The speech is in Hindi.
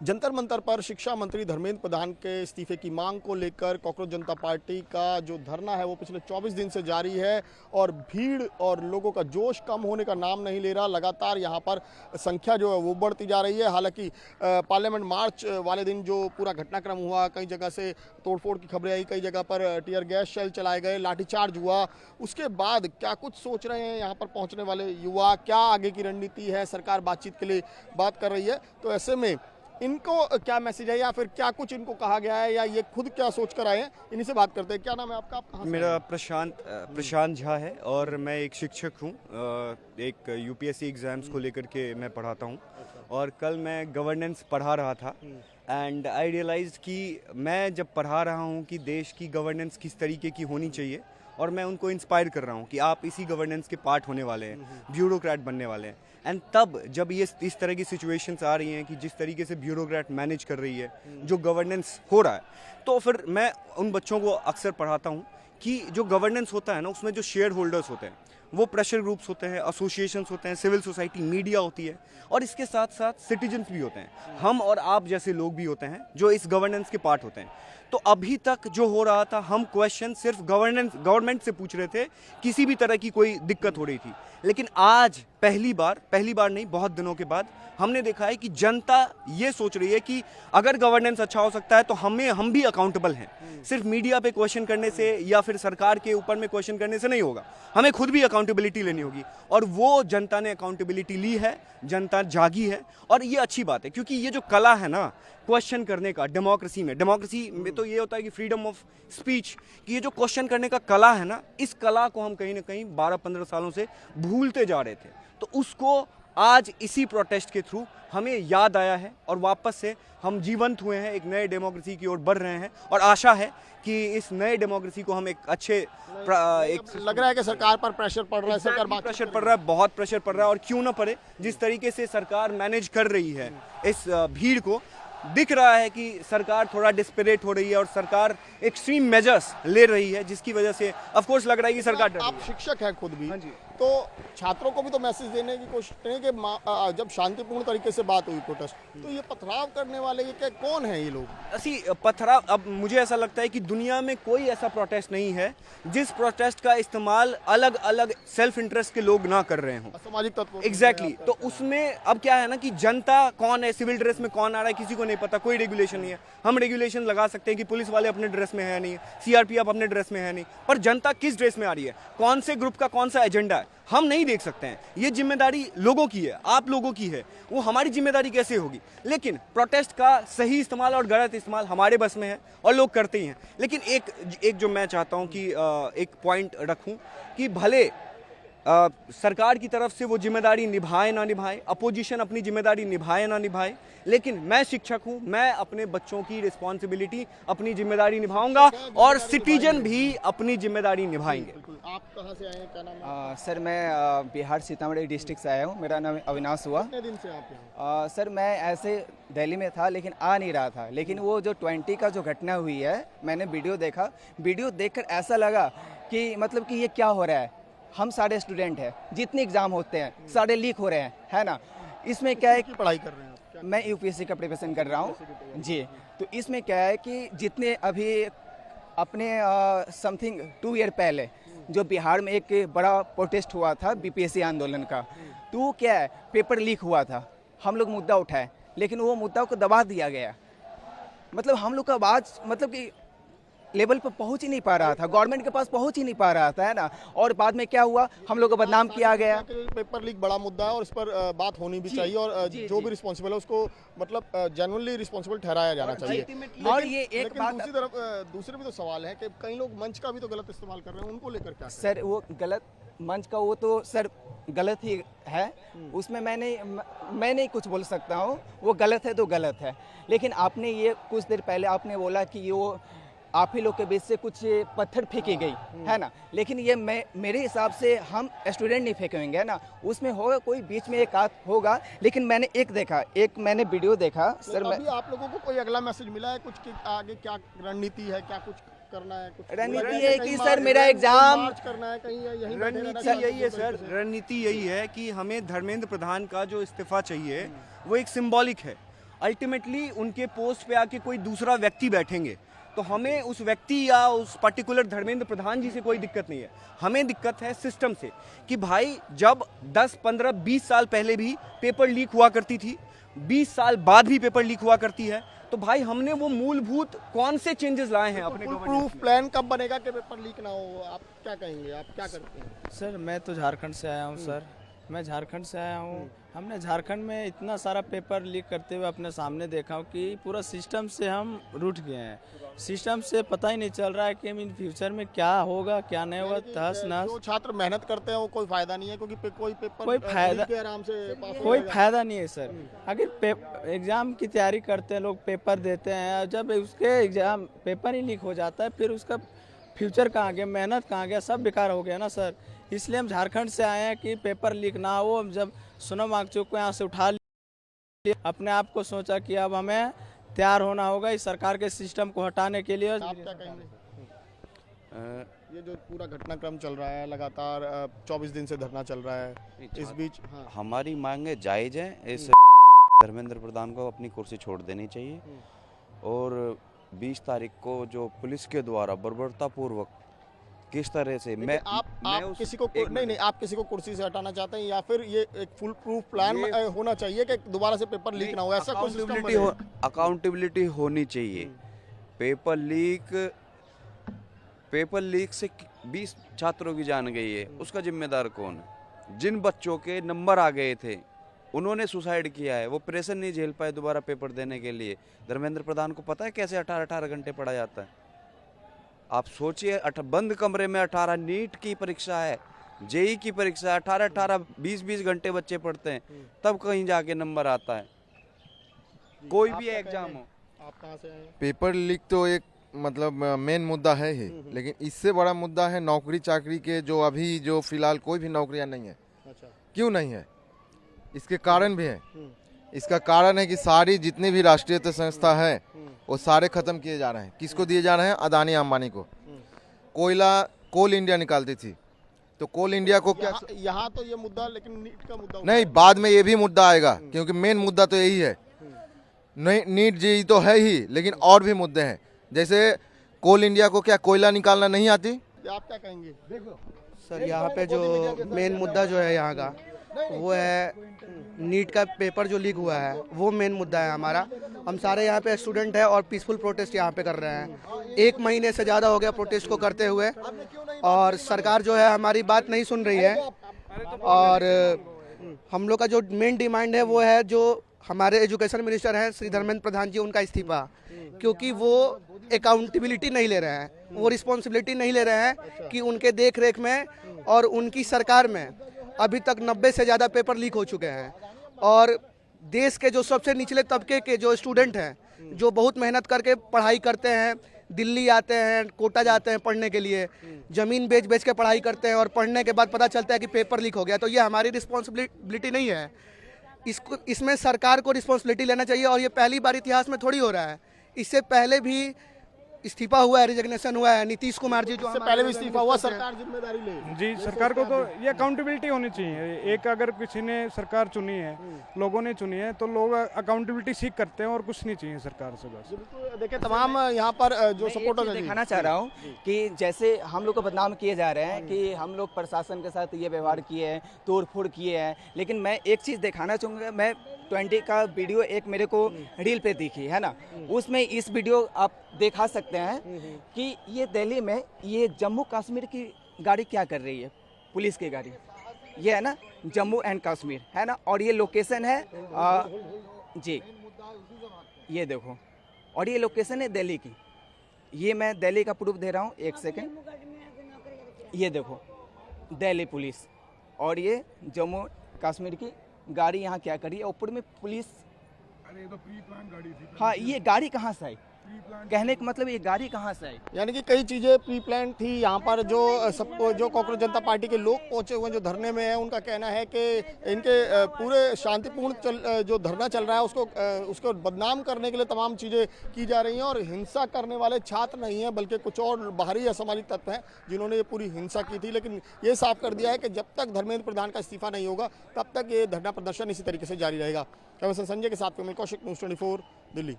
जंतर मंतर पर शिक्षा मंत्री धर्मेंद्र प्रधान के इस्तीफे की मांग को लेकर कॉकरोच जनता पार्टी का जो धरना है वो पिछले 24 दिन से जारी है और भीड़ और लोगों का जोश कम होने का नाम नहीं ले रहा। लगातार यहाँ पर संख्या जो है वो बढ़ती जा रही है। हालांकि पार्लियामेंट मार्च वाले दिन जो पूरा घटनाक्रम हुआ, कई जगह से तोड़फोड़ की खबरें आई, कई जगह पर टीयर गैस शेल चलाए गए, लाठीचार्ज हुआ, उसके बाद क्या कुछ सोच रहे हैं यहाँ पर पहुँचने वाले युवा, क्या आगे की रणनीति है, सरकार बातचीत के लिए बात कर रही है, तो ऐसे में इनको क्या मैसेज है या फिर क्या कुछ इनको कहा गया है या ये खुद क्या सोच कर आए हैं, इन्हीं से बात करते हैं। क्या नाम है आपका? आप कहाँ से? मेरा प्रशांत झा है और मैं एक शिक्षक हूँ। एक यूपीएससी एग्ज़ाम्स को लेकर के मैं पढ़ाता हूँ और कल मैं गवर्नेंस पढ़ा रहा था एंड आई रियलाइज कि मैं जब पढ़ा रहा हूँ कि देश की गवर्नेंस किस तरीके की होनी चाहिए और मैं उनको इंस्पायर कर रहा हूँ कि आप इसी गवर्नेंस के पार्ट होने वाले हैं, ब्यूरोक्रेट बनने वाले हैं। एंड तब जब ये इस तरह की सिचुएशंस आ रही हैं कि जिस तरीके से ब्यूरोक्रेट मैनेज कर रही है जो गवर्नेंस हो रहा है, तो फिर मैं उन बच्चों को अक्सर पढ़ाता हूँ कि जो गवर्नेंस होता है ना, उसमें जो शेयर होल्डर्स होते हैं वो प्रेशर ग्रुप्स होते हैं, एसोसिएशंस होते हैं, सिविल सोसाइटी, मीडिया होती है और इसके साथ साथ सिटीजन्स भी होते हैं, हम और आप जैसे लोग भी होते हैं जो इस गवर्नेंस के पार्ट होते हैं। तो अभी तक जो हो रहा था, हम क्वेश्चन सिर्फ गवर्नमेंट से पूछ रहे थे, किसी भी तरह की कोई दिक्कत हो रही थी। लेकिन आज पहली बार नहीं, बहुत दिनों के बाद हमने देखा है कि जनता ये सोच रही है कि अगर गवर्नेंस अच्छा हो सकता है तो हम भी अकाउंटेबल हैं। सिर्फ मीडिया पे क्वेश्चन करने से या फिर सरकार के ऊपर में क्वेश्चन करने से नहीं होगा, हमें खुद भी अकाउंटेबिलिटी लेनी होगी और वो जनता ने अकाउंटेबिलिटी ली है, जनता जागी है और ये अच्छी बात है क्योंकि ये जो कला है ना क्वेश्चन करने का, डेमोक्रेसी में तो ये होता है कि फ्रीडम ऑफ स्पीच, कि ये जो क्वेश्चन करने का कला है ना, इस कला को हम कहीं ना कहीं 12-15 सालों से भूलते जा रहे थे। तो उसको आज इसी प्रोटेस्ट के थ्रू हमें याद आया है और वापस से हम जीवंत हुए हैं, एक नए डेमोक्रेसी की ओर बढ़ रहे हैं और आशा है कि इस नए डेमोक्रेसी को हम एक अच्छे लग रहा है कि सरकार पर प्रेशर पड़ रहा है, सरकार प्रेशर पड़ रहा है, बहुत प्रेशर पड़ रहा है और क्यों ना पड़े। जिस तरीके से सरकार मैनेज कर रही है इस भीड़ को, दिख रहा है कि सरकार थोड़ा डिस्परेट हो रही है और सरकार एक्सट्रीम मेजर्स ले रही है, जिसकी वजह से ऑफ कोर्स लग रहा है कि सरकार डर रही है। आप शिक्षक हैं खुद भी, हाँ जी। तो छात्रों को भी तो मैसेज देने की कोशिश करें कि जब शांतिपूर्ण तरीके से बात हुई प्रोटेस्ट, तो ये पथराव करने वाले ये क्या कौन है ये लोग? ऐसी पथराव, अब मुझे ऐसा लगता है कि दुनिया में कोई ऐसा प्रोटेस्ट नहीं है जिस प्रोटेस्ट का इस्तेमाल अलग अलग सेल्फ इंटरेस्ट के लोग ना कर रहे हों, सामाजिक तत्व। एग्जैक्टली। तो उसमें अब क्या है ना कि जनता कौन है, सिविल ड्रेस में कौन आ रहा है, किसी को नहीं पता, कोई रेगुलेशन नहीं है। हम रेगुलेशन लगा सकते हैं कि पुलिस वाले अपने ड्रेस में है नहीं, सीआरपीएफ अपने ड्रेस में है नहीं, पर जनता किस ड्रेस में आ रही है, कौन से ग्रुप का कौन सा एजेंडा है, हम नहीं देख सकते हैं। ये जिम्मेदारी लोगों की है, आप लोगों की है, वो हमारी जिम्मेदारी कैसे होगी? लेकिन प्रोटेस्ट का सही इस्तेमाल और गलत इस्तेमाल हमारे बस में है और लोग करते ही हैं। लेकिन एक जो मैं चाहता हूं कि एक पॉइंट रखूं कि भले सरकार की तरफ से वो जिम्मेदारी निभाए ना निभाए, अपोजिशन अपनी जिम्मेदारी निभाए ना निभाए, लेकिन मैं शिक्षक हूं, मैं अपने बच्चों की रिस्पॉन्सिबिलिटी, अपनी जिम्मेदारी निभाऊंगा और सिटीजन भी अपनी जिम्मेदारी निभाएंगे। आप कहाँ से आए हैं, क्या नाम है? सर मैं बिहार सीतामढ़ी डिस्ट्रिक्ट से आया हूँ, मेरा नाम अविनाश हुआ। कितने दिन से आप यहाँ? सर मैं ऐसे दिल्ली में था लेकिन आ नहीं रहा था, लेकिन वो जो 20 का जो घटना हुई है, मैंने वीडियो देखा, वीडियो देखकर ऐसा लगा कि मतलब कि ये क्या हो रहा है। हम सारे स्टूडेंट हैं, जितने एग्ज़ाम होते हैं सारे लीक हो रहे हैं, है ना। इसमें क्या है कि पढ़ाई कर रहे हैं आप? मैं यूपीएससी का प्रिपरेशन कर रहा हूँ जी। तो इसमें क्या है कि जितने अभी अपने समथिंग 2 ईयर पहले जो बिहार में एक बड़ा प्रोटेस्ट हुआ था बीपीएससी आंदोलन का, तो वो क्या है, पेपर लीक हुआ था, हम लोग मुद्दा उठाए लेकिन वो मुद्दा को दबा दिया गया। मतलब हम लोग का आवाज़ मतलब कि लेवल पर पहुंच ही नहीं पा रहा था, गवर्नमेंट के पास पहुंच ही नहीं पा रहा था, है ना। और बाद में क्या हुआ, हम लोग को बदनाम किया गया। पेपर लीक बड़ा मुद्दा है और इस पर बात होनी भी चाहिए और जो भी रिस्पॉन्सिबल है उसको मतलब जेन्युइनली रिस्पॉन्सिबल ठहराया जाना चाहिए। और ये एक बात, दूसरी तरफ दूसरे भी तो सवाल है कि कई लोग मंच का भी तो गलत इस्तेमाल कर रहे हैं, उनको लेकर क्या? सर वो गलत मंच का वो तो सर गलत ही है, उसमें मैं नहीं कुछ बोल सकता हूँ, वो गलत है तो गलत है। लेकिन आपने ये कुछ देर पहले आपने बोला कि वो आप ही लोग के बीच से कुछ पत्थर फेंकी गई, है ना। लेकिन ये मेरे हिसाब से हम स्टूडेंट नहीं फेंकेंगे, है ना, उसमें होगा कोई बीच में एक आध होगा। लेकिन मैंने मैंने वीडियो देखा सर। अभी आप लोगों को कोई अगला मैसेज मिला है कुछ कि आगे क्या रणनीति है, क्या कुछ करना है? कुछ रणनीति है कि सर मेरा एग्जाम करना है, कहीं यही रणनीति यही है सर, रणनीति यही है कि हमें धर्मेंद्र प्रधान का जो इस्तीफा चाहिए वो एक सिंबॉलिक है अल्टीमेटली उनके पोस्ट पे आके कोई दूसरा व्यक्ति बैठेंगे तो हमें उस व्यक्ति या उस पर्टिकुलर धर्मेंद्र प्रधान जी से कोई दिक्कत नहीं है, हमें दिक्कत है सिस्टम से कि भाई जब 10, 15, 20 साल पहले भी पेपर लीक हुआ करती थी, 20 साल बाद भी पेपर लीक हुआ करती है, तो भाई हमने वो मूलभूत कौन से चेंजेस लाए हैं अपने फुल प्रूफ प्लान कब बनेगा कि पेपर लीक ना हो? आप क्या कहेंगे, आप क्या करते हैं? सर मैं तो झारखंड से आया हूँ सर, मैं झारखंड से आया हूँ। हमने झारखंड में इतना सारा पेपर लीक करते हुए अपने सामने देखा हूँ कि पूरा सिस्टम से हम रूठ गए हैं। सिस्टम से पता ही नहीं चल रहा है कि इन फ्यूचर में क्या होगा क्या नहीं होगा। तहस नहस जो छात्र मेहनत करते हैं वो कोई फायदा नहीं है, क्योंकि कोई पेपर कोई फायदा लीक के आराम से पास हो कोई जाएगा। फायदा नहीं है सर। अगर एग्ज़ाम की तैयारी करते हैं लोग, पेपर देते हैं, और जब उसके एग्ज़ाम पेपर ही लीक हो जाता है फिर उसका फ्यूचर कहाँ गया, मेहनत कहाँ गया, सब बेकार हो गया ना सर। इसलिए हम झारखंड से आए हैं कि पेपर लीक ना हो। हम जब सोनम वांगचुक को यहाँ से उठा लिया, अपने आप को सोचा कि अब हमें तैयार होना होगा इस सरकार के सिस्टम को हटाने के लिए। आप क्या कहेंगे? ये जो पूरा घटनाक्रम चल रहा है लगातार 24 दिन से धरना चल रहा है, इस बीच हमारी मांगे जायज़ हैं। इस धर्मेंद्र प्रधान को अपनी कुर्सी छोड़ देनी चाहिए और 20 तारीख को जो पुलिस के द्वारा बर्बरतापूर्वक किस तरह से मैं उस- किसी को एक नहीं मिनट। नहीं आप किसी को कुर्सी से हटाना चाहते हैं, या फिर ये एक फुल प्रूफ प्लान होना चाहिए कि दोबारा से पेपर लीक ना हो, ऐसा कोई सिस्टम अकाउंटेबिलिटी होनी चाहिए। पेपर लीक से 20 छात्रों की जान गई है, उसका जिम्मेदार कौन है? जिन बच्चों के नंबर आ गए थे उन्होंने सुसाइड किया है, वो प्रेशर नहीं झेल पाए दोबारा पेपर देने के लिए। धर्मेंद्र प्रधान को पता है कैसे 18-18 घंटे पढ़ा जाता है? आप सोचिए, बंद कमरे में 18 नीट की परीक्षा है, जेई की परीक्षा है, 18-18 20-20 घंटे बच्चे पढ़ते हैं, तब कहीं जाके नंबर आता है। कोई भी एग्जाम हो। आप कहाँ से आए हैं? पेपर लीक तो एक मतलब मेन मुद्दा है ही, लेकिन इससे बड़ा मुद्दा है नौकरी चाकरी के। जो फिलहाल कोई भी नौकरियां नहीं है। अच्छा। क्यों नहीं है? इसके कारण भी है। इसका कारण है कि सारी जितनी भी राष्ट्रीय संस्था है वो सारे खत्म किए जा रहे हैं। किसको दिए जा रहे हैं? अदानी अंबानी को। कोयला कोल इंडिया निकालती थी, तो कोल इंडिया को क्या यहाँ तो ये मुद्दा, लेकिन नीट का मुद्दा नहीं, बाद में ये भी मुद्दा आएगा, क्योंकि मेन मुद्दा तो यही है। नहीं, नीट जेई तो है ही, लेकिन और भी मुद्दे हैं। जैसे कोल इंडिया को क्या कोयला निकालना नहीं आती? आप क्या कहेंगे? सर यहाँ पे जो मेन मुद्दा जो है यहाँ का वो है नीट का पेपर जो लीक हुआ है, वो मेन मुद्दा है हमारा। हम सारे यहाँ पे स्टूडेंट हैं और पीसफुल प्रोटेस्ट यहाँ पे कर रहे हैं। 1 महीने से ज़्यादा हो गया प्रोटेस्ट को करते हुए, और सरकार जो है हमारी बात नहीं सुन रही है। और हम लोग का जो मेन डिमांड है वो है जो हमारे एजुकेशन मिनिस्टर हैं श्री धर्मेंद्र प्रधान जी, उनका इस्तीफा, क्योंकि वो अकाउंटेबिलिटी नहीं ले रहे हैं, वो रिस्पॉन्सिबिलिटी नहीं ले रहे हैं कि उनके देख रेख में और उनकी सरकार में अभी तक 90 से ज़्यादा पेपर लीक हो चुके हैं। और देश के जो सबसे निचले तबके के जो स्टूडेंट हैं, जो बहुत मेहनत करके पढ़ाई करते हैं, दिल्ली आते हैं, कोटा जाते हैं पढ़ने के लिए, ज़मीन बेच बेच के पढ़ाई करते हैं, और पढ़ने के बाद पता चलता है कि पेपर लीक हो गया, तो ये हमारी रिस्पॉन्सिबिलिटी नहीं है। इसमें सरकार को रिस्पॉन्सिबिलिटी लेना चाहिए। और ये पहली बार इतिहास में थोड़ी हो रहा है, इससे पहले भी इस्तीफा हुआ है, रिजिग्नेशन हुआ है। नीतीश कुमार जी जो पहले भी इस्तीफा हुआ, सरकार जिम्मेदारी ले। जी, सरकार को तो ये अकाउंटेबिलिटी होनी चाहिए। एक अगर किसी ने सरकार चुनी है, लोगों ने चुनी है, तो लोग अकाउंटेबिलिटी सीख करते हैं और कुछ नहीं चाहिए सरकार से बस। बिल्कुल, देखिए तमाम यहाँ पर जो सपोर्टर दिखाना चाह रहा हूँ कि जैसे हम लोग को बदनाम किए जा रहे हैं कि हम लोग प्रशासन के साथ ये व्यवहार किए हैं, तोड़ फोड़ किए हैं, लेकिन मैं एक चीज़ दिखाना चाहूँगा। मैं 20 का वीडियो एक मेरे को रील पे दिखी है ना, उसमें इस वीडियो आप दिखा सकते हैं कि ये दिल्ली में ये जम्मू कश्मीर की गाड़ी क्या कर रही है, पुलिस की गाड़ी, ये है ना जम्मू एंड कश्मीर है ना, और ये लोकेशन है जी, ये देखो, और ये लोकेशन है दिल्ली की। ये मैं दिल्ली का प्रूफ दे रहा हूँ, एक सेकंड। ये देखो दिल्ली पुलिस, और ये जम्मू कश्मीर की गाड़ी यहाँ क्या करी है, ऊपर में पुलिस। अरे ये तो प्री प्लान गाड़ी थी। हाँ, ये गाड़ी कहाँ से आई? कहने का मतलब ये गाड़ी कहाँ से आई? यानी कि कई चीजें प्री प्लान थी यहाँ पर। जो सबको जो कॉकरोच जनता पार्टी के लोग पहुंचे हुए जो धरने में है, उनका कहना है कि इनके पूरे शांतिपूर्ण जो धरना चल रहा है उसको बदनाम करने के लिए तमाम चीजें की जा रही हैं। और हिंसा करने वाले छात्र नहीं हैं बल्कि कुछ और बाहरी असामाजिक तत्व हैं जिन्होंने ये पूरी हिंसा की थी। लेकिन ये साफ कर दिया है कि जब तक धर्मेंद्र प्रधान का इस्तीफा नहीं होगा तब तक ये धरना प्रदर्शन इसी तरीके से जारी रहेगा। कैमरा संजय के साथ में कौशिक, न्यूज़ 24 दिल्ली।